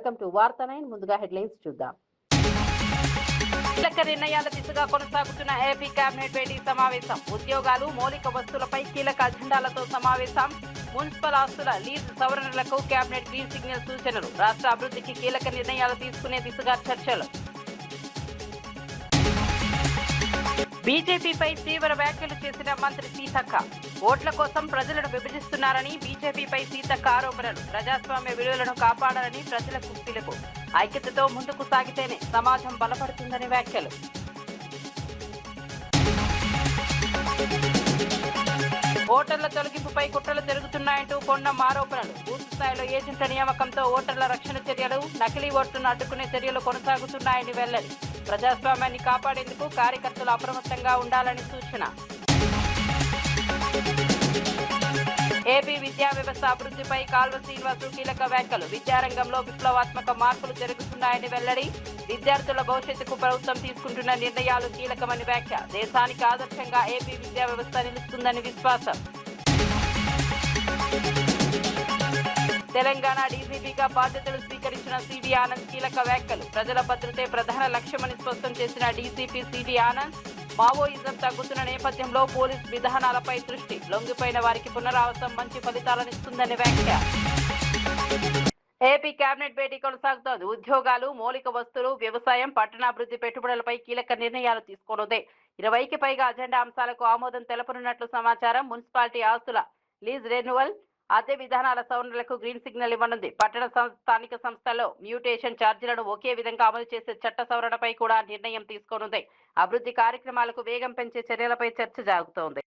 Welcome to వార్తా 9. ముందుగా headlines చూద్దాం. కీలక నిర్ణయాల దిశగా కొనసాగుతున్న ఏపీ కేబినెట్ భేటీ సమావేశం. ఉద్యోగాలు, మౌలిక వస్తువులపై కీలక అజెండాలతో సమావేశం. మున్సిపల్ ఆస్తుల లీజ్ సవరణలకు కేబినెట్ గ్రీన్ సిగ్నల్ సూచనలు. రాష్ట్ర అభివృద్ధికి కీలక నిర్ణయాలు తీసుకునే దిశగా చర్చలు. బీజేపీపై తీవ్ర వ్యాఖ్యలు చేసిన మంత్రి సీతక్క. ఓట్ల కోసం ప్రజలను విభజిస్తున్నారని బీజేపీపై సీతక్క ఆరోపణలు. ప్రజాస్వామ్య విలువలను కాపాడాలని ప్రజలకు పిలుపు. ఐక్యతతో ముందుకు సాగితేనే సమాజం బలపడుతుందని వ్యాఖ్యలు. ఓటర్ల తొలగింపుపై కుట్రలు జరుగుతున్నాయంటూ కొండం ఆరోపణలు. పూర్తి స్థాయిలో ఏజెంట్ల నియామకంతో ఓటర్ల రక్షణ చర్యలు, నకిలీ ఓట్లను అడ్డుకునే చర్యలు కొనసాగుతున్నాయని వెల్లడి. ప్రజాస్వామ్యాన్ని కాపాడేందుకు కార్యకర్తలు అప్రమత్తంగా ఉండాలని సూచన. ఏపీ విద్యా వ్యవస్థ అభివృద్ధిపై కాల్వ శ్రీనివాసు కీలక వ్యాఖ్యలు. విద్యారంగంలో విప్లవాత్మక మార్పులు జరుగుతున్నాయని వెల్లడి. విద్యార్థుల భవిష్యత్తుకు ప్రభుత్వం తీసుకుంటున్న నిర్ణయాలు కీలకమని వ్యాఖ్య. దేశానికి ఆదర్శంగా ఏపీ విద్యా వ్యవస్థ నిలుస్తుందని విశ్వాసం. తెలంగాణ డీజీపీగా బాధ్యతలు స్వీకరించిన సివి ఆనంద్ కీలక వ్యాఖ్యలు. ప్రజల భద్రతే ప్రధాన లక్ష్యమని స్పష్టం చేసిన డీజీపీ సివి ఆనంద్. మావోయిజం తగ్గుతున్న నేపథ్యంలో పోలీస్ విధానాలపై దృష్టి. లొంగిపోయిన వారికి పునరావాసం మంచి ఫలితాలనిస్తుందని వ్యాఖ్య. ఏపీ కేబినెట్ భేటీ కొనసాగుతోంది. ఉద్యోగాలు, మౌలిక వస్తువులు, వ్యవసాయం, పట్టణాభివృద్ధి పెట్టుబడులపై కీలక నిర్ణయాలు తీసుకోనుంది. 20కి పైగా అజెండా అంశాలకు ఆమోదం తెలపనున్నట్లు సమాచారం. మున్సిపాలిటీ ఆస్తుల లీజ్ రెన్యువల్, అదే విధానాల సవరణలకు గ్రీన్ సిగ్నల్ ఇవ్వనుంది. పట్టణ స్థానిక సంస్థల్లో మ్యూటేషన్ ఛార్జీలను ఒకే విధంగా అమలు చేసే చట్ట సవరణపై కూడా నిర్ణయం తీసుకోనుంది. అభివృద్ధి కార్యక్రమాలకు వేగం పెంచే చర్యలపై చర్చ జరుగుతోంది.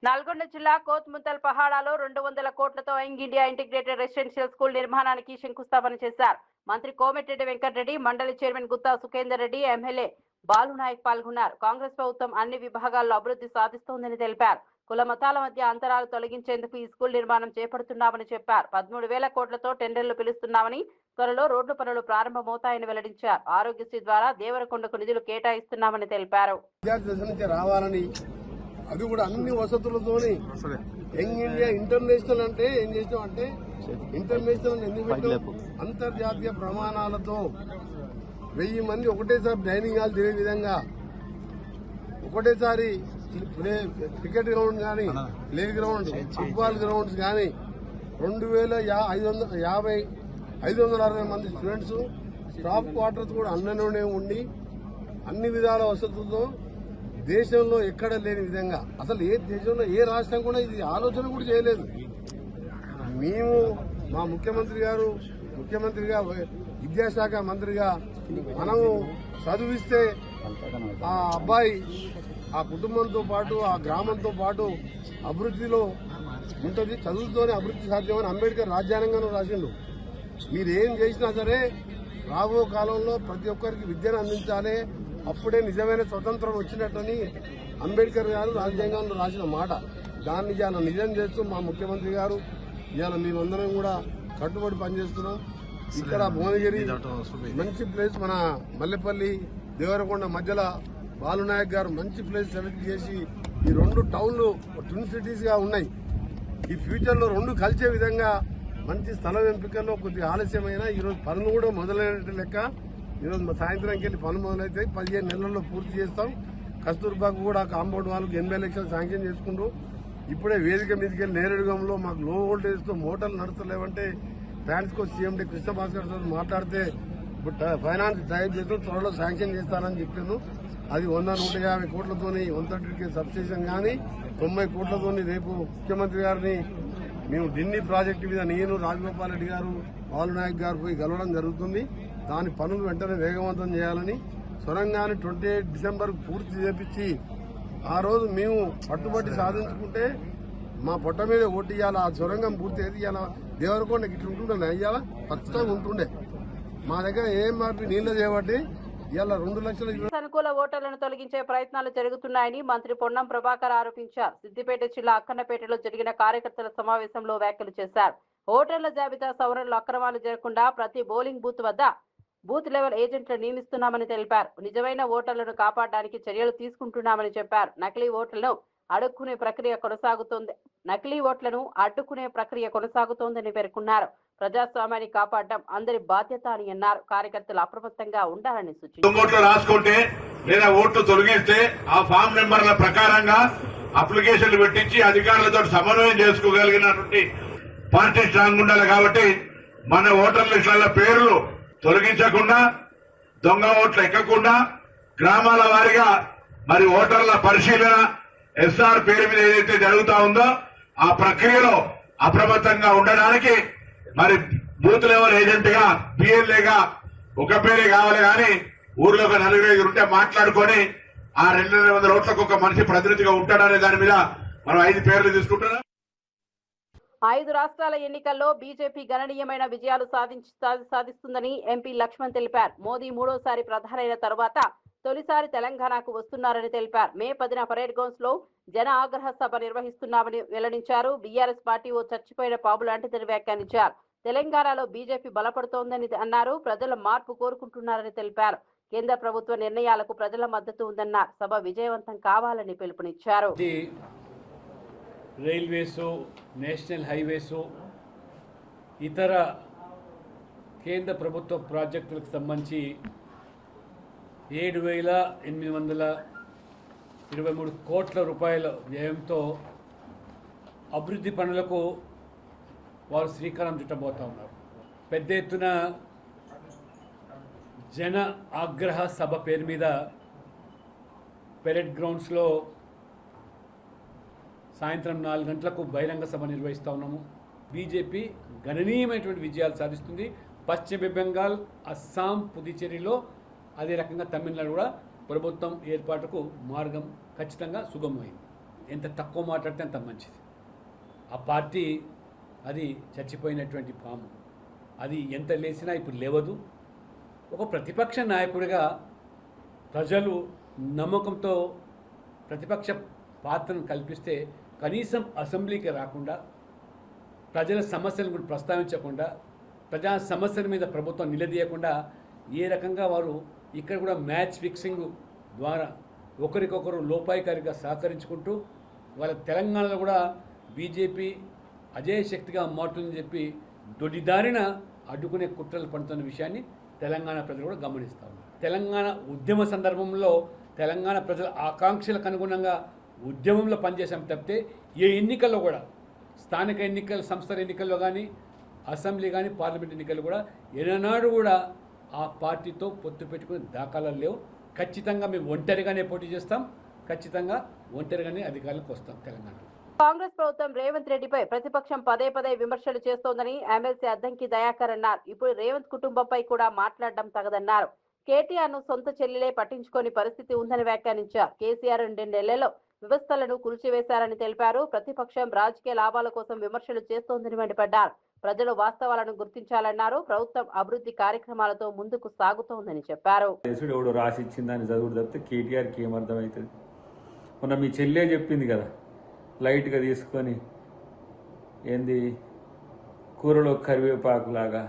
నల్గొండ జిల్లా కోత్ముంతల్ పహాడాలో 200 కోట్లతో young India integrated residential school నిర్మాణానికి శంకుస్థాపన చేశారు. మంత్రి కోమటిరెడ్డి వెంకటరెడ్డి, మండలి చైర్మన్ గుత్తా సుఖేందర్ రెడ్డి, ఎమ్మెల్యే బాలునాయక్ పాల్గొన్నారు. కాంగ్రెస్ ప్రభుత్వం అన్ని విభాగాల్లో అభివృద్ధి సాధిస్తోందని తెలిపారు. కుల మతాల మధ్య అంతరాలు తొలగించేందుకు ఈ స్కూల్ నిర్మాణం చేపడుతున్నామని చెప్పారు. 13,000 కోట్లతో టెండర్లు పిలుస్తున్నామని, త్వరలో రోడ్డు పనులు ప్రారంభమవుతాయని వెల్లడించారు. ఆరోగ్యశ్రీ ద్వారా దేవరకొండకు నిధులు కేటాయిస్తున్నామని తెలిపారు. అది కూడా అన్ని వసతులతోని యంగ్ ఇండియా ఇంటర్నేషనల్ అంటే ఏం చేసినామంటే, ఇంటర్నేషనల్ ఎందుకు పెట్టాం, అంతర్జాతీయ ప్రమాణాలతో 1000 మంది ఒకటేసారి డైనింగ్ హాల్ తినే విధంగా, ఒకటేసారి క్రికెట్ గ్రౌండ్ కానీ, ప్లే గ్రౌండ్, ఫుట్బాల్ గ్రౌండ్స్ కానీ, 2,560 మంది స్టూడెంట్స్, స్టాఫ్ క్వార్టర్స్ కూడా అందులోనే ఉండి అన్ని విధాల వసతులతో దేశంలో ఎక్కడ లేని విధంగా, అసలు ఏ దేశంలో ఏ రాష్ట్రం కూడా ఇది ఆలోచన కూడా చేయలేదు. మేము మా ముఖ్యమంత్రిగా విద్యాశాఖ మంత్రిగా మనము చదివిస్తే ఆ అబ్బాయి ఆ కుటుంబంతో పాటు ఆ గ్రామంతో పాటు అభివృద్ధిలో ఉంటుంది. చదువుతోనే అభివృద్ధి సాధ్యమని అంబేద్కర్ రాజ్యాంగంలో రాసిండు. మీరేం చేసినా సరే రాబో కాలంలో ప్రతి ఒక్కరికి విద్యను అందించాలి, అప్పుడే నిజమైన స్వతంత్రం వచ్చినట్టని అంబేద్కర్ గారు రాజ్యాంగంలో రాసిన మాట. దాన్ని ఇవాళ నిజం చేస్తూ మా ముఖ్యమంత్రి గారు ఇవాళ మేమందరం కూడా కట్టుబడి పనిచేస్తున్నాం. ఇక్కడ భువనగిరి మంచి ప్లేస్, మన మల్లెపల్లి దేవరకొండ మధ్యలో బాలునాయక్ గారు మంచి ప్లేస్ సెలెక్ట్ చేసి ఈ 2 టౌన్లు ట్విన్ సిటీస్ గా ఉన్నాయి. ఈ ఫ్యూచర్ లో 2 కలిసే విధంగా మంచి స్థలం ఎంపికల్లో కొద్దిగా ఆలస్యమైన ఈరోజు పనులు కూడా మొదలైన లెక్క. ఈరోజు సాయంత్రంకి వెళ్ళి పనులు మొదలైతే 15 నెలల్లో పూర్తి చేస్తాం. కస్తూర్బాకు కూడా కాంపౌండ్ వాళ్ళకి 80 లక్షలు శాంక్షన్ చేసుకుంటూ ఇప్పుడే వేదిక మీదకి వెళ్ళి నేరేడుగంలో మాకు లో వోల్టేజ్ తో మోటార్లు నడుస్తలేవంటే ట్రాన్స్కో సీఎండీ కృష్ణ భాస్కర్ తో మాట్లాడితే ఫైనాన్స్ డ్రైవ్ చేస్తూ త్వరలో శాంక్షన్ చేస్తానని చెప్పిండు. అది 100-150 కోట్లతోని 130 సబ్స్టేషన్ కానీ 90 కోట్లతోని రేపు ముఖ్యమంత్రి గారిని మేము ఢిల్లీ ప్రాజెక్టు మీద నేను రాజగోపాల్ రెడ్డి గారు బాలునాయక్ గారు పోయి కలవడం జరుగుతుంది. దాని పనులు వెంటనే వేగవంతం చేయాలని సొరంగాన్ని 28 డిసెంబర్ పూర్తి చేపించి ఆ రోజు మేము పట్టుబట్టి సాధించుకుంటే మా పొట్ట మీద ఓటు ఇవ్వాలి. ఆ సొరంగం పూర్తి అయితే ఇవ్వాలా దేవరకొండ ఇట్లా ఉంటుండే అయ్యాలా ఖచ్చితంగా ఉంటుండే. మా దగ్గర ఏం మార్పు నీళ్లు చేయబట్టి ఇవాళ 2 లక్షల అనుకూల ఓటర్లను తొలగించే ప్రయత్నాలు జరుగుతున్నాయని మంత్రి పొన్నం ప్రభాకర్ ఆరోపించారు. సిద్దిపేట జిల్లా అక్కన్నపేటలో జరిగిన కార్యకర్తల సమావేశంలో వ్యాఖ్యలు చేశారు. ఓటర్ల జాబితా సవరణలో అక్రమాలు జరగకుండా ప్రతి పోలింగ్ బూత్ వద్ద బూత్ లెవెల్ ఏజెంట్లను నియమిస్తున్నామని తెలిపారు. నిజమైన ఓటర్లను కాపాడడానికి చర్యలు తీసుకుంటున్నామని చెప్పారు. నకిలీ ఓట్లను అడ్డుకునే ప్రక్రియ కొనసాగుతోందని పేర్కొన్నారు. ప్రజాస్వామ్యాన్ని కాపాడడం అందరి బాధ్యత అని అన్నారు. కార్యకర్తలు అప్రమత్తంగా ఉండాలని సూచించారు. రాసుకుంటే లేదా ఓట్లు తొలగిస్తే ఆ ఫామ్ నెంబర్ల ప్రకారంగా అప్లికేషన్లు పెట్టించి అధికారులతో సమన్వయం చేసుకోగలిగినటువంటి పార్టీ స్ట్రాంగ్ ఉండాలి. కాబట్టి మన ఓటర్ లిస్టుల పేర్లు తొలగించకుండా దొంగ ఓట్లు ఎక్కకుండా గ్రామాల వారీగా మరి ఓటర్ల పరిశీలన ఎస్ఆర్ పేరు మీద ఏదైతే జరుగుతా ఉందో ఆ ప్రక్రియలో అప్రమత్తంగా ఉండడానికి మరి బూత్ లెవెల్ ఏజెంట్ గా పిఎల్ఏగా ఒక పేరే కావాలి కానీ ఊర్లో ఒక 4-5 ఉంటే మాట్లాడుకొని ఆ 200 ఓట్లకు ఒక మనిషి ప్రతినిధిగా ఉంటాడనే దాని మీద మనం 5 పేర్లు తీసుకుంటున్నాం. 5 రాష్ట్రాల ఎన్నికల్లో బీజేపీ గణనీయమైన విజయాలు సాధిస్తుందని ఎంపీ లక్ష్మణ్ తెలిపారు. మోదీ 3వసారి ప్రధానైన తర్వాత తొలిసారి తెలంగాణకు వస్తున్నారని తెలిపారు. మే 10న పరేడ్ గ్రౌండ్స్ లో జన ఆగ్రహ సభ నిర్వహిస్తున్నామని వెల్లడించారు. బీఆర్ఎస్ పార్టీ ఓ చచ్చిపోయిన పాము లాంటిదని వ్యాఖ్యానించారు. తెలంగాణలో బీజేపీ బలపడుతోందని అన్నారు. ప్రజల మార్పు కోరుకుంటున్నారని తెలిపారు. కేంద్ర ప్రభుత్వ నిర్ణయాలకు ప్రజల మద్దతు ఉందన్నారు. సభ విజయవంతం కావాలని పిలుపునిచ్చారు. రైల్వేస్, నేషనల్ హైవేస్, ఇతర కేంద్ర ప్రభుత్వ ప్రాజెక్టులకు సంబంధించి 7,823 కోట్ల రూపాయల వ్యయంతో అభివృద్ధి పనులకు వారు శ్రీకారం చుట్టబోతా ఉన్నారు. పెద్ద ఎత్తున జన ఆగ్రహ సభ పేరు మీద పెరెడ్ గ్రౌండ్స్లో సాయంత్రం 4 గంటలకు బహిరంగ సభ నిర్వహిస్తూ ఉన్నాము. బీజేపీ గణనీయమైనటువంటి విజయాలు సాధిస్తుంది. పశ్చిమ బెంగాల్, అస్సాం, పుదుచ్చేరిలో అదే రకంగా తమిళనాడు కూడా ప్రభుత్వం ఏర్పాటుకు మార్గం ఖచ్చితంగా సుగమమైంది. ఎంత తక్కువ మాట్లాడితే అంత మంచిది. ఆ పార్టీ అది చచ్చిపోయినటువంటి పాము, అది ఎంత లేచినా ఇప్పుడు లేవదు. ఒక ప్రతిపక్ష నాయకుడిగా ప్రజలు నమ్మకంతో ప్రతిపక్ష పాత్రను కల్పిస్తే కనీసం అసెంబ్లీకి రాకుండా ప్రజల సమస్యలను కూడా ప్రస్తావించకుండా ప్రజా సమస్యల మీద ప్రభుత్వం నిలదీయకుండా ఏ రకంగా వారు ఇక్కడ కూడా మ్యాచ్ ఫిక్సింగ్ ద్వారా ఒకరికొకరు లోపాయికారిగా సహకరించుకుంటూ వాళ్ళ తెలంగాణలో కూడా బీజేపీ అజయ శక్తిగా మారుతుందని చెప్పి దొడిదారిన అడ్డుకునే కుట్రలు పడుతున్న విషయాన్ని తెలంగాణ ప్రజలు కూడా గమనిస్తూ ఉన్నారు. తెలంగాణ ఉద్యమ సందర్భంలో తెలంగాణ ప్రజల ఆకాంక్షలకు అనుగుణంగా ఉద్యమంలో పనిచేసాం తప్పితే ఏ ఎన్నికల్లో కూడా స్థానిక ఎన్నికల సంస్థల ఎన్నికల్లో కానీ అసెంబ్లీ కానీ పార్లమెంట్ ఎన్నికలు కూడా ఏనాడు కూడా ఆ పార్టీతో పొత్తు పెట్టుకునే దాఖలాలు లేవు. ఖచ్చితంగా మేము ఒంటరిగానే పోటీ చేస్తాం, ఖచ్చితంగా ఒంటరిగానే అధికారులకు వస్తాం. తెలంగాణలో కాంగ్రెస్ ప్రభుత్వం రేవంత్ రెడ్డిపై ప్రతిపక్షం పదే విమర్శలు చేస్తోందని ఎమ్మెల్సీ అద్దంకి దయాకర్ అన్నారు. ఇప్పుడు రేవంత్ కుటుంబంపై కూడా మాట్లాడడం తగదన్నారు. కేటీఆర్ ను సొంత చెల్లెలే పట్టించుకోని పరిస్థితి ఉందని వ్యాఖ్యానించారు. కేసీఆర్ 2 నెలల్లో వ్యవస్థలను కూల్చివేశారని తెలిపారు. ప్రతిపక్షం రాజకీయ లాభాల కోసం విమర్శలు చేస్తోందని మండిపడ్డారు. ప్రజలు వాస్తవాలను గుర్తించాలన్నారు. ప్రభుత్వం అభివృద్ధి కార్యక్రమాలతో ముందుకు సాగుతోందని చెప్పారు. రాసిచ్చిందని చదువుడు తప్పితే కేటీఆర్కి ఏమర్థమవుతుంది? మొన్న మీ చెల్లె చెప్పింది కదా, లైట్గా తీసుకొని ఏంది కూరలో కరివేపాకులాగా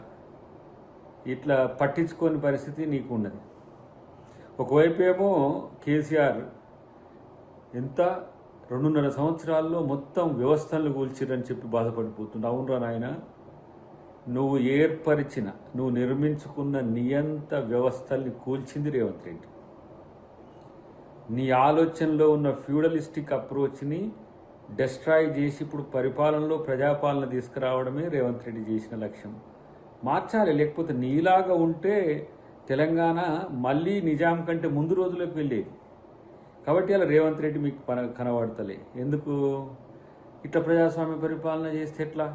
ఇట్లా పట్టించుకోని పరిస్థితి నీకు ఉన్నది. ఒకవైపు ఏమో కేసీఆర్ ఎంత 2.5 సంవత్సరాల్లో మొత్తం వ్యవస్థలను కూల్చిరని చెప్పి బాధపడిపోతుంది. అవునరా నాయన, నువ్వు ఏర్పరిచిన, నువ్వు నిర్మించుకున్న నియంత వ్యవస్థల్ని కూల్చింది రేవంత్ రెడ్డి. నీ ఆలోచనలో ఉన్న ఫ్యూడలిస్టిక్ అప్రోచ్ని డెస్ట్రాయ్ చేసి ఇప్పుడు పరిపాలనలో ప్రజాపాలన తీసుకురావడమే రేవంత్ రెడ్డి చేసిన లక్ష్యం. మార్చాలి, లేకపోతే నీలాగా ఉంటే తెలంగాణ మళ్ళీ నిజాం కంటే ముందు రోజులకు వెళ్ళేది. కాబట్టి అలా రేవంత్ రెడ్డి మీకు కనబడతలే. ఎందుకు ఇట్లా ప్రజాస్వామ్య పరిపాలన చేస్తే ఎట్లా,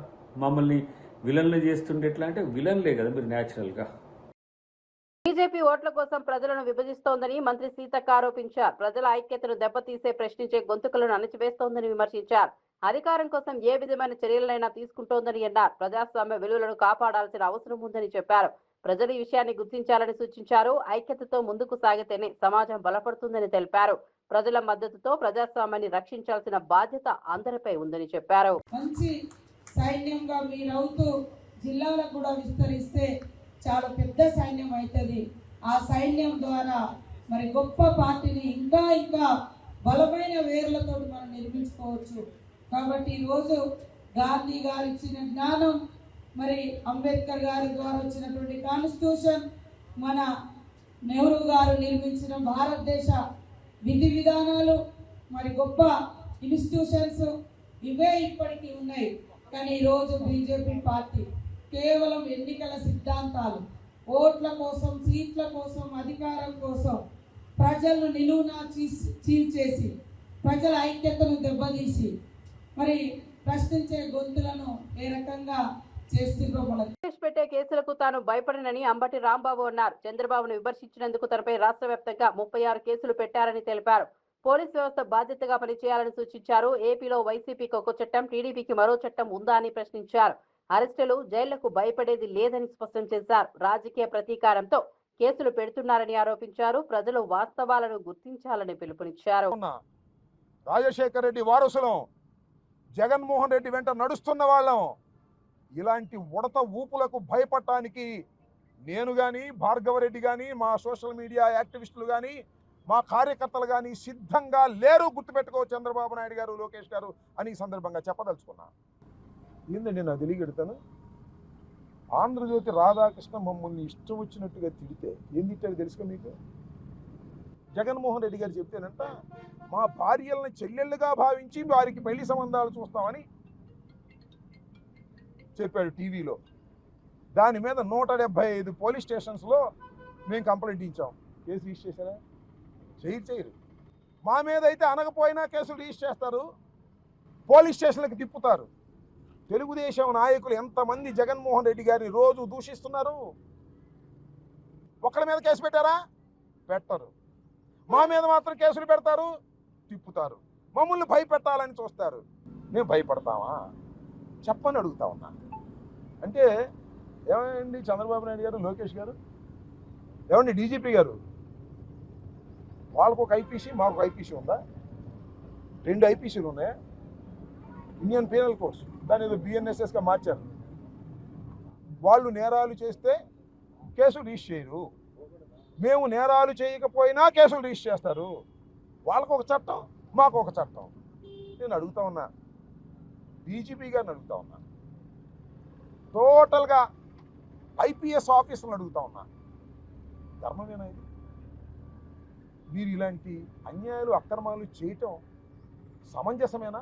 మమ్మల్ని విలన్లు చేస్తుండే ఎట్లా అంటే విలన్లే కదా మీరు న్యాచురల్గా. బీజేపీ ఓట్ల కోసం ప్రజలను విభజిస్తోందని మంత్రి సీతక్క ఆరోపించారు. ప్రజల ఐక్యతను దెబ్బతీసే ప్రశ్నించే గొంతుకలను అణచివేస్తోందని విమర్శించారు. అధికారం కోసం ఏ విధమైన చర్యలైనా తీసుకుంటోందని అన్నారు. ప్రజాస్వామ్య విలువలను కాపాడాల్సిన అవసరం ఉందని చెప్పారు. ప్రజలు ఈ విషయాన్ని గుర్తించాలని సూచించారు. ఐక్యతతో ముందుకు సాగితేనే సమాజం బలపడుతుందని తెలిపారు. ప్రజల మద్దతుతో ప్రజాస్వామ్యాన్ని రక్షించాల్సిన బాధ్యత అందరిపై ఉందని చెప్పారు. మంచి సైన్యంగా మీరవుతూ జిల్లాలకు కూడా విస్తరిస్తే చాలా పెద్ద సైన్యం అవుతుంది. ఆ సైన్యం ద్వారా మరి గొప్ప పార్టీని ఇంకా ఇంకా బలమైన వేర్లతో మనం నిర్మించుకోవచ్చు. కాబట్టి ఈరోజు గాంధీ గారు ఇచ్చిన జ్ఞానం, మరి అంబేద్కర్ గారి ద్వారా వచ్చినటువంటి కాన్స్టిట్యూషన్, మన నెహ్రూ గారు నిర్మించిన భారతదేశ విధి విధానాలు, మరి గొప్ప ఇన్స్టిట్యూషన్స్ ఇవే ఇప్పటికీ ఉన్నాయి. కానీ ఈరోజు బీజేపీ పార్టీ కేవలం ఎన్నికల సిద్ధాంతాలు, ఓట్ల కోసం, సీట్ల కోసం, అధికారం కోసం ప్రజలను నిలువునా చీల్చేసి ప్రజల ఐక్యతను దెబ్బతీసి మరి ప్రశ్నించే గొంతులను ఏ రకంగా చేస్తుందో పెట్టే కేసులకు తాను భయపడనని అంబటి రాంబాబు అన్నారు. చంద్రబాబును విమర్శించినందుకు తనపై రాష్ట్ర వ్యాప్తంగా 36 కేసులు పెట్టారని తెలిపారు. పోలీస్ వ్యవస్థ బాధ్యతగా పనిచేయాలని సూచించారు. ఏపీలో వైసీపీకి ఒక చట్టం, టీడీపీకి మరో చట్టం ఉందా అని ప్రశ్నించారు. అరెస్టులు, జైళ్లకు భయపడేది లేదని స్పష్టం చేశారు. రాజకీయ ప్రతీకారంతో కేసులు పెడుతున్నారని ఆరోపించారు. ప్రజలు వాస్తవాలను గుర్తించాలని పిలుపునిచ్చారు. రాజశేఖర రెడ్డి వారసులం, జగన్మోహన్ రెడ్డి వెంట నడుస్తున్న వాళ్ళం. ఇలాంటి ఉడత ఊపులకు భయపడటానికి నేను కానీ, భార్గవరెడ్డి కానీ, మా సోషల్ మీడియా యాక్టివిస్టులు కానీ, మా కార్యకర్తలు కానీ సిద్ధంగా లేరు. గుర్తుపెట్టుకో చంద్రబాబు నాయుడు గారు, లోకేష్ గారు అని ఈ సందర్భంగా చెప్పదలుచుకున్నా. ఏందండి నాకు తెలియగెడతాను, ఆంధ్రజ్యోతి రాధాకృష్ణ మమ్మల్ని ఇష్టం వచ్చినట్టుగా తిడితే ఏం తిట్టాడు తెలుసుకో మీకు. జగన్మోహన్ రెడ్డి గారు చెప్తేనంట మా భార్యలను చెల్లెళ్ళుగా భావించి వారికి పెళ్లి సంబంధాలు చూస్తామని చెప్పాడు టీవీలో. దాని మీద 175 పోలీస్ స్టేషన్స్లో మేము కంప్లైంట్ ఇచ్చాం. కేసు రిజిస్టర్ చేశారా? చేయరు. మా మీద అయితే అనకపోయినా కేసులు రిజిస్టర్ చేస్తారు, పోలీస్ స్టేషన్లకు తిప్పుతారు. తెలుగుదేశం నాయకులు ఎంతమంది జగన్మోహన్ రెడ్డి గారిని రోజు దూషిస్తున్నారు. ఒకళ్ళ మీద కేసు పెట్టారా? పెట్టరు. మా మీద మాత్రం కేసులు పెడతారు, తిప్పుతారు. మమ్మల్ని భయపెట్టాలని చూస్తారు. మేము భయపడతామా చెప్పని అడుగుతా ఉన్నా. అంటే ఏమండి చంద్రబాబు నాయుడు గారు, లోకేష్ గారు, ఏమండి డీజీపీ గారు, వాళ్ళకు ఒక ఐపీసీ, మాకు ఒక ఐపీసీ ఉందా? 2 ఐపీసీలు ఉన్నాయా? ఇండియన్ పీనల్ కోడ్స్, దాని ఏదో బిఎన్ఎస్ఎస్గా మార్చారు. వాళ్ళు నేరాలు చేస్తే కేసులు రిజిస్టర్ చేయరు, మేము నేరాలు చేయకపోయినా కేసులు రిజిస్టర్ చేస్తారు. వాళ్ళకు ఒక చట్టం, మాకు ఒక చట్టం. నేను అడుగుతా ఉన్నా, డీజీపీ గారిని అడుగుతా ఉన్నా, టోటల్గా ఐపీఎస్ ఆఫీసర్ని అడుగుతా ఉన్నా, ధర్మమేనా ఇది? మీరు ఇలాంటి అన్యాయాలు, అక్రమాలు చేయటం సమంజసమేనా?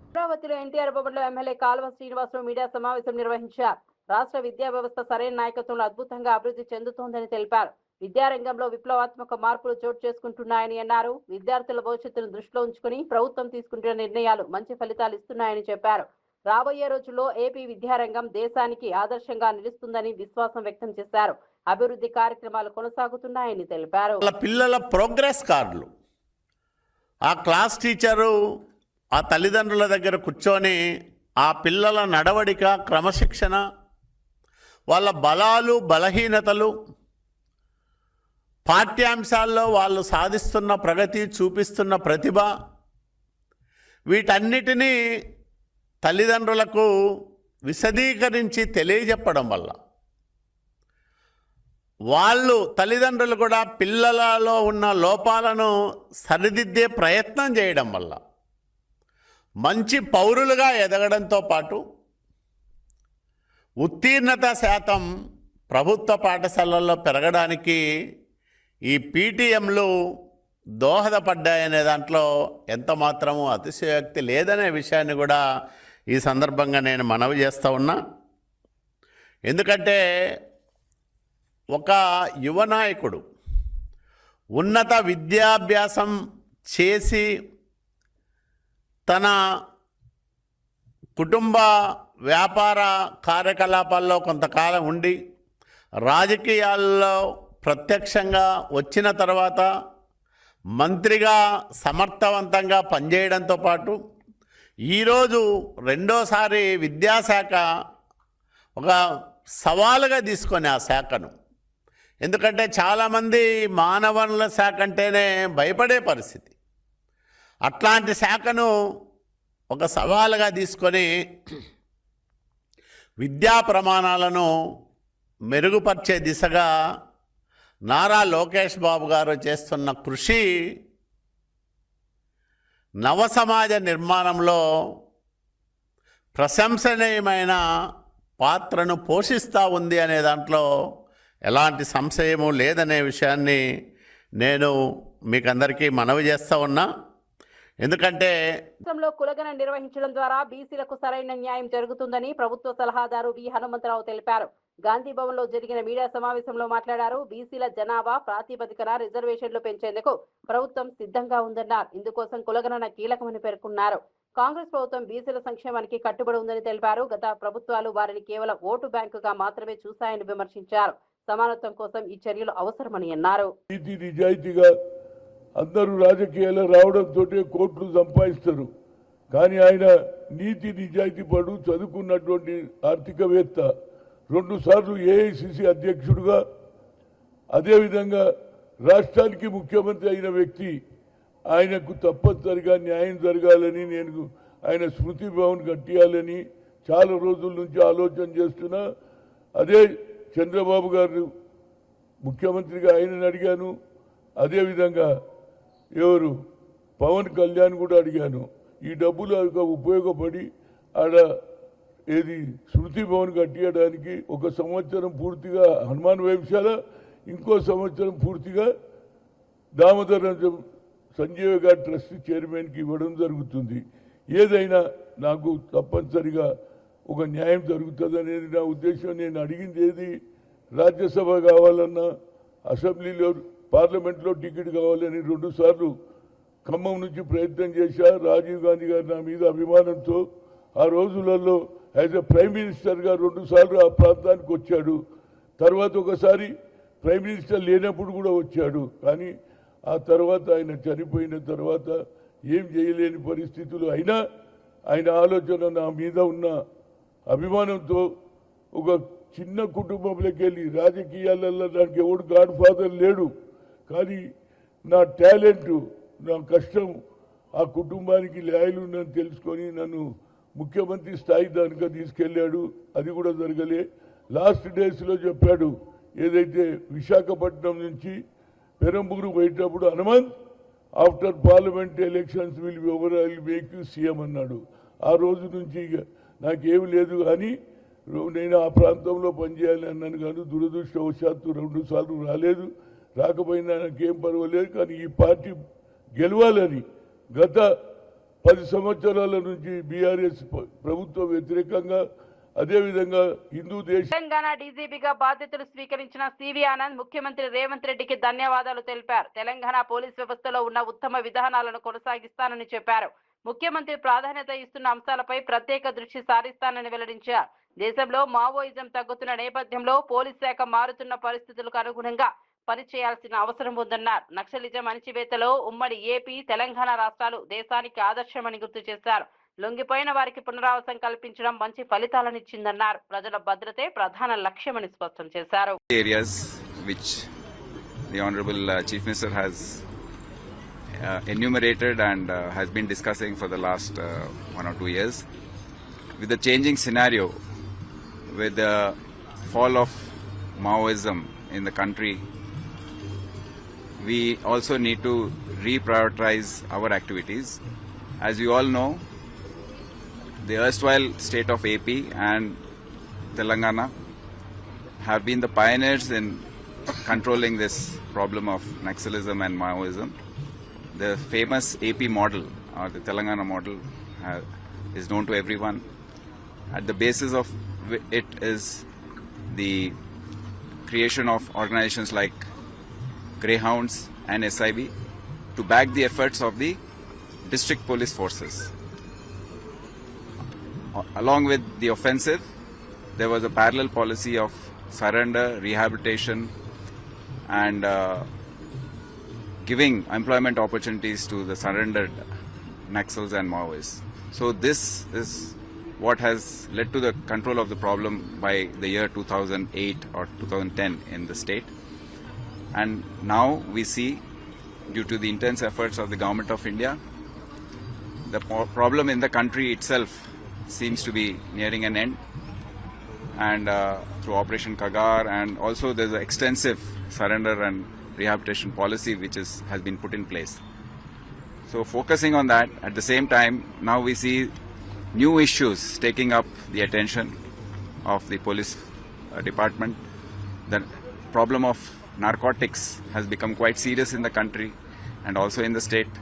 అమరావతిలో ఎన్టీఆర్ భవన్లో ఎమ్మెల్యే కాల్వ శ్రీనివాసరావు మీడియా సమావేశం నిర్వహించారు. రాష్ట్ర విద్యా వ్యవస్థ సరైన నాయకత్వంలో అద్భుతంగా అభివృద్ధి చెందుతోందని తెలిపారు. విద్యారంగంలో విప్లవాత్మక మార్పులు చోటు చేసుకుంటున్నాయని అన్నారు. విద్యార్థుల భవిష్యత్తును దృష్టిలో ఉంచుకుని ప్రభుత్వం తీసుకుంటున్న నిర్ణయాలు మంచి ఫలితాలు ఇస్తున్నాయని చెప్పారు. రాబోయే రోజుల్లో ఏపీ విద్యారంగం దేశానికి ఆదర్శంగా నిలుస్తుందని విశ్వాసం వ్యక్తం చేశారు. అభివృద్ధి కార్యక్రమాలు కొనసాగుతున్నాయని తెలిపారు. పిల్లల ప్రోగ్రెస్ కార్డులు ఆ క్లాస్ టీచరు ఆ తల్లిదండ్రుల దగ్గర కూర్చొని ఆ పిల్లల నడవడిక, క్రమశిక్షణ, వాళ్ళ బలాలు, బలహీనతలు, పాఠ్యాంశాల్లో వాళ్ళు సాధిస్తున్న ప్రగతి, చూపిస్తున్న ప్రతిభ, వీటన్నిటినీ తల్లిదండ్రులకు విశదీకరించి తెలియజెప్పడం వల్ల వాళ్ళు తల్లిదండ్రులు కూడా పిల్లలలో ఉన్న లోపాలను సరిదిద్దే ప్రయత్నం చేయడం వల్ల మంచి పౌరులుగా ఎదగడంతో పాటు ఉత్తీర్ణత శాతం ప్రభుత్వ పాఠశాలల్లో పెరగడానికి ఈ పీటీఎంలు దోహదపడ్డాయనే దాంట్లో ఎంత మాత్రము అతిశయోక్తి లేదనే విషయాన్ని కూడా ఈ సందర్భంగా నేను మనవి చేస్తూ ఉన్నా. ఎందుకంటే ఒక యువ నాయకుడు ఉన్నత విద్యాభ్యాసం చేసి తన కుటుంబ వ్యాపార కార్యకలాపాల్లో కొంతకాలం ఉండి రాజకీయాల్లో ప్రత్యక్షంగా వచ్చిన తర్వాత మంత్రిగా సమర్థవంతంగా పనిచేయడంతో పాటు ఈరోజు రెండోసారి విద్యాశాఖ ఒక సవాలుగా తీసుకొని ఆ శాఖను, ఎందుకంటే చాలామంది మానవ వనరుల శాఖ అంటేనే భయపడే పరిస్థితి, అట్లాంటి శాఖను ఒక సవాలుగా తీసుకొని విద్యా ప్రమాణాలను మెరుగుపరిచే దిశగా నారా లోకేష్ బాబు గారు చేస్తున్న కృషి నవ సమాజ నిర్మాణంలో ప్రశంసనీయమైన పాత్రను పోషిస్తూ ఉంది అనే దాంట్లో ఎలాంటి సంశయము లేదనే విషయాన్ని నేను మీకందరికీ మనవి చేస్తూ ఉన్నా. ఎందుకంటే రాష్ట్రంలో కులగణన నిర్వహించడం ద్వారా బీసీలకు సరైన న్యాయం జరుగుతుందని ప్రభుత్వ సలహాదారు వి హనుమంతరావు తెలిపారు. గాంధీ భవన్ లో జరిగిన మీడియా సమావేశంలో మాట్లాడారు. బీసీల జనాభా ప్రాతిపదికన రిజర్వేషన్లు పెంచేందుకు ప్రభుత్వం సిద్ధంగా ఉందన్నారు. ఇందుకోసం కులగణన కీలకమని పేర్కొన్నారు. కాంగ్రెస్ ప్రభుత్వం బీసీల సంక్షేమానికి కట్టుబడి ఉందని తెలిపారు. గత ప్రభుత్వాలు వారిని కేవలం ఓటు బ్యాంకుగా మాత్రమే చూశాయని విమర్శించారు. సమానత్వం కోసం ఈ చర్యలు అవసరమని అన్నారు. అందరూ రాజకీయాల్లో రావడంతో కోట్లు సంపాదిస్తారు, కానీ ఆయన నీతి నిజాయితీ పడు చదువుకున్నటువంటి ఆర్థికవేత్త, 2 సార్లు ఏఐసిసి అధ్యక్షుడుగా, అదేవిధంగా రాష్ట్రానికి ముఖ్యమంత్రి అయిన వ్యక్తి. ఆయనకు తప్పనిసరిగా న్యాయం జరగాలని, నేను ఆయన స్మృతి భవన్ కట్టియాలని చాలా రోజుల నుంచి ఆలోచన చేస్తున్నా. అదే చంద్రబాబు గారు ముఖ్యమంత్రిగా ఆయనని అడిగాను, అదేవిధంగా ఎవరు పవన్ కళ్యాణ్ కూడా అడిగాను. ఈ డబ్బులు ఉపయోగపడి ఆడ ఏది స్మృతి భవన్ కట్టియడానికి 1 సంవత్సరం పూర్తిగా హనుమాన్ వేంశాల, ఇంకో సంవత్సరం పూర్తిగా దామోదర సంజీవ్ గారి ట్రస్ట్ చైర్మన్కి ఇవ్వడం జరుగుతుంది. ఏదైనా నాకు తప్పనిసరిగా ఒక న్యాయం జరుగుతుంది అనేది నా ఉద్దేశం. నేను అడిగింది ఏది, రాజ్యసభ కావాలన్నా, అసెంబ్లీలో పార్లమెంట్లో టికెట్ కావాలని 2 సార్లు ఖమ్మం నుంచి ప్రయత్నం చేశా. రాజీవ్ గాంధీ గారు నా మీద అభిమానంతో ఆ రోజులలో యాజ్ ఎ ప్రైమ్ మినిస్టర్గా 2 సార్లు ఆ ప్రాంతానికి వచ్చాడు. తర్వాత ఒకసారి ప్రైమ్ మినిస్టర్ లేనప్పుడు కూడా వచ్చాడు. కానీ ఆ తర్వాత ఆయన చనిపోయిన తర్వాత ఏం చేయలేని పరిస్థితులు అయినా ఆయన ఆలోచన నా మీద ఉన్న అభిమానంతో ఒక చిన్న కుటుంబంలోకి వెళ్ళి రాజకీయాలలో దానికి ఎవడు గాడ్ ఫాదర్ లేడు, కానీ నా టాలెంటు, నా కష్టం ఆ కుటుంబానికి లాయలు ఉందని తెలుసుకొని నన్ను ముఖ్యమంత్రి స్థాయి దానిగా తీసుకెళ్ళాడు. అది కూడా జరగలే. లాస్ట్ డేస్లో చెప్పాడు, ఏదైతే విశాఖపట్నం నుంచి పెరంబూరు పోయేటప్పుడు, Hanumanth after parliament elections will be over, I will make you CM అన్నాడు. ఆ రోజు నుంచి నాకేమి లేదు, కానీ నేను ఆ ప్రాంతంలో పనిచేయాలని అన్నాను. కానీ దురదృష్టవశాత్తు 2 సార్లు రాలేదు. రాకపోయినా నాకేం పర్వాలేదు, కానీ ఈ పార్టీ గెలవాలని గత 10 సంవత్సరాల నుంచి బీఆర్ఎస్ ప్రభుత్వం వ్యతిరేకంగా, అదేవిధంగా హిందూ దేశం తెలంగాణ డీజీపీగా బాధ్యతలు స్వీకరించిన సివి ఆనంద్ ముఖ్యమంత్రి రేవంత్ రెడ్డికి ధన్యవాదాలు తెలిపారు. తెలంగాణ పోలీస్ వ్యవస్థలో ఉన్న ఉత్తమ విధానాలను కొనసాగిస్తానని చెప్పారు. ముఖ్యమంత్రి ప్రాధాన్యత ఇస్తున్న అంశాలపై ప్రత్యేక దృష్టి సారిస్తానని వెల్లడించారు. దేశంలో మావోయిజం తగ్గుతున్న నేపథ్యంలో పోలీస్ శాఖ మారుతున్న పరిస్థితులకు అనుగుణంగా పనిచేయాల్సిన అవసరం ఉందన్నారు. నక్సలిజం అణిచివేతలో ఉమ్మడి ఏపీ, తెలంగాణ రాష్ట్రాలు దేశానికి ఆదర్శమని గుర్తు చేశారు. లొంగిపోయిన వారికి పునరావాసం కల్పించడం మంచి ఫలితాలనిచ్చిందన్నారు. ప్రజల భద్రతే ప్రధాన లక్ష్యమని స్పష్టం చేశారు. Areas which the Honorable Chief Minister has enumerated and has been discussing for the last 1 or 2 years. With the changing scenario, with the fall of Maoism in the country, we also need to reprioritize our activities. As you all know, the erstwhile state of AP and Telangana have been the pioneers in controlling this problem of Naxalism and Maoism. The famous AP model, or the Telangana model, is known to everyone. At the basis of it is the creation of organizations like Greyhounds and SIB to back the efforts of the district police forces. Along with the offensive, there was a parallel policy of surrender, rehabilitation, and giving employment opportunities to the surrendered Naxals and Maoists. So this is what has led to the control of the problem by the year 2008 or 2010 in the state. And now we see, due to the intense efforts of the Government of India, the problem in the country itself seems to be nearing an end. And through Operation Kagar, and also there's an extensive surrender and rehabilitation policy which has been put in place. So focusing on that, at the same time, now we see new issues taking up the attention of the police department. The problem of narcotics has become quite serious in the country and also in the state.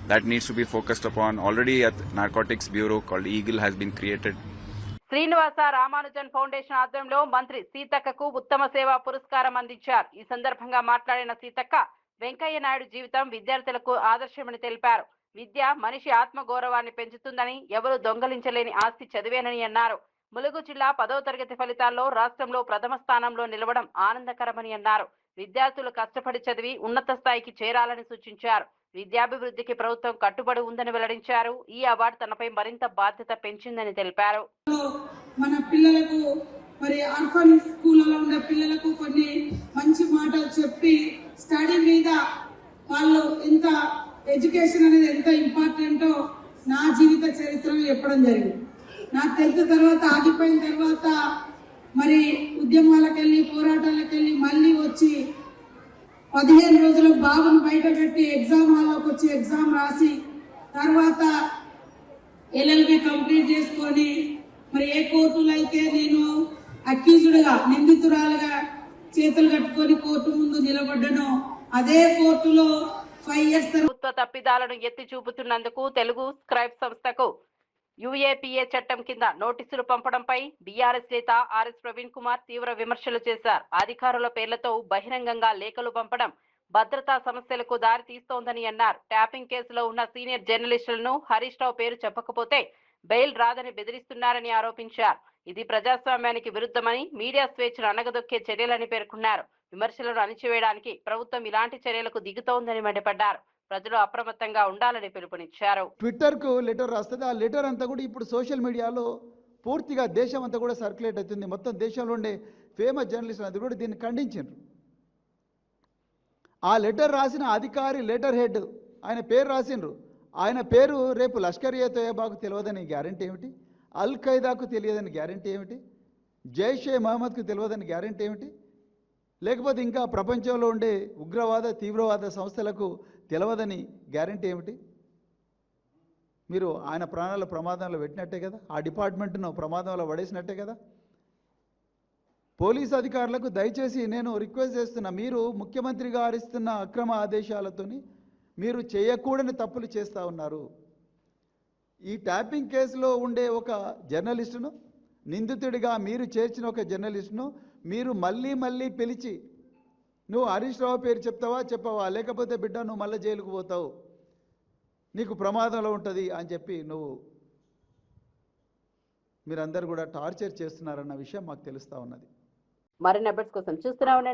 That needs to be focused upon. Already a narcotics bureau called Eagle has been created. Srinivasa Ramanujan foundation ఆధ్వర్యంలో మంత్రి సీతక్కకు ఉత్తమ సేవా పురస్కారం అందించారు. ఈ సందర్భంగా మాట్లాడిన సీతక్క, వెంకయ్య నాయుడు జీవితం విద్యార్థులకు ఆదర్శమని తెలిపారు. విద్య మనిషి ఆత్మగౌరవాన్ని పెంచుతుందని, ఎవరు దొంగలించలేని ఆస్తి చదివేనని అన్నారు. ములుగు జిల్లా 10వ తరగతి ఫలితాల్లో రాష్ట్రంలో ప్రథమ స్థానంలో నిలవడం ఆనందకరమని అన్నారు. విద్యార్థులు కష్టపడి చదివి ఉన్నత స్థాయికి చేరాలని సూచించారు. విద్యాభివృద్ధికి ప్రభుత్వం కట్టుబడి ఉందని వెల్లడించారు. ఈ అవార్డు తనపై మరింత బాధ్యత పెంచిందని తెలిపారు. మన పిల్లలకు మరి ఆర్ఫన్ స్కూల్లో ఉన్న పిల్లలకు కొన్ని మంచి మాటలు చెప్పి స్టడీ మీద వాళ్ళు ఎంత ఎడ్యుకేషన్ అనేది ఎంత ఇంపార్టెంటో నా జీవిత చరిత్రలో చెప్పడం జరిగింది. నా 10th తర్వాత ఆగిపోయిన తర్వాత మరి ఉద్యమాలకు వెళ్ళి పోరాటాలకు వెళ్ళి మళ్ళీ వచ్చి 15 రోజులు బాబును బయట పెట్టి ఎగ్జామ్ హాల్లోకి వచ్చి ఎగ్జామ్ రాసి తర్వాత LLB కంప్లీట్ చేసుకొని మరి ఏ కోర్టులో అయితే నేను అక్యూజ్డ్గా నిందితురాలుగా చేతులు కట్టుకొని కోర్టు ముందు నిలబడ్డాను, అదే కోర్టులో 5 years ప్రభుత్వ తప్పిదాలను ఎత్తి చూపుతున్నందుకు తెలుగు స్క్రైబ్ సంస్థకు UAPA చట్టం కింద నోటీసులు పంపడంపై బీఆర్ఎస్ నేత RS ప్రవీణ్ కుమార్ తీవ్ర విమర్శలు చేశారు. అధికారుల పేర్లతో బహిరంగంగా లేఖలు పంపడం భద్రతా సమస్యలకు దారి తీస్తోందని అన్నారు. ట్యాపింగ్ కేసులో ఉన్న సీనియర్ జర్నలిస్టులను హరీష్ రావు పేరు చెప్పకపోతే బెయిల్ రాదని బెదిరిస్తున్నారని ఆరోపించారు. ఇది ప్రజాస్వామ్యానికి విరుద్ధమని, మీడియా స్వేచ్ఛను అణగదొక్కే చర్యలని పేర్కొన్నారు. విమర్శలను అణిచివేయడానికి ప్రభుత్వం ఇలాంటి చర్యలకు దిగుతోందని మండిపడ్డారు. ప్రజలు అప్రమత్తంగా ఉండాలని పిలుపునిచ్చారు. ట్విట్టర్కు లెటర్ రాస్తుంది. ఆ లెటర్ అంతా కూడా ఇప్పుడు సోషల్ మీడియాలో పూర్తిగా దేశం అంతా కూడా సర్క్యులేట్ అవుతుంది. మొత్తం దేశంలో ఉండే ఫేమస్ జర్నలిస్టులు అందరూ కూడా దీన్ని ఖండించారు. ఆ లెటర్ రాసిన అధికారి లెటర్ హెడ్ ఆయన పేరు రాసిండ్రు. ఆయన పేరు రేపు లష్కర్ ఏ తోయబాకు తెలియదని గ్యారంటీ ఏమిటి? అల్ ఖైదాకు తెలియదని గ్యారంటీ ఏమిటి? జైషే మహమ్మద్కు తెలియదని గ్యారంటీ ఏమిటి? లేకపోతే ఇంకా ప్రపంచంలో ఉండే ఉగ్రవాద తీవ్రవాద సంస్థలకు తెలియదని గ్యారంటీ ఏమిటి? మీరు ఆయన ప్రాణాల ప్రమాదంలో పెట్టినట్టే కదా, ఆ డిపార్ట్మెంట్ను ప్రమాదంలో పడేసినట్టే కదా. పోలీస్ అధికారులకు దయచేసి నేను రిక్వెస్ట్ చేస్తున్నా, మీరు ముఖ్యమంత్రి గారు ఇస్తున్న అక్రమ ఆదేశాలతోని మీరు చేయకూడని తప్పులు చేస్తూ ఉన్నారు. ఈ ట్యాపింగ్ కేసులో ఉండే ఒక జర్నలిస్టును, నిందితుడిగా మీరు చేర్చిన ఒక జర్నలిస్టును మీరు మళ్ళీ మళ్ళీ పిలిచి నువ్వు హరీష్ రావు పేరు చెప్పవా, లేకపోతే బిడ్డ నువ్వు మళ్ళీ జైలుకు పోతావు, నీకు ప్రమాదంలో ఉంటుంది అని చెప్పి మీరందరూ కూడా టార్చర్ చేస్తున్నారన్న విషయం మాకు తెలుస్తూ ఉన్నది. మరిన్ని అప్డేట్స్ కోసం చూస్తూనే ఉండండి.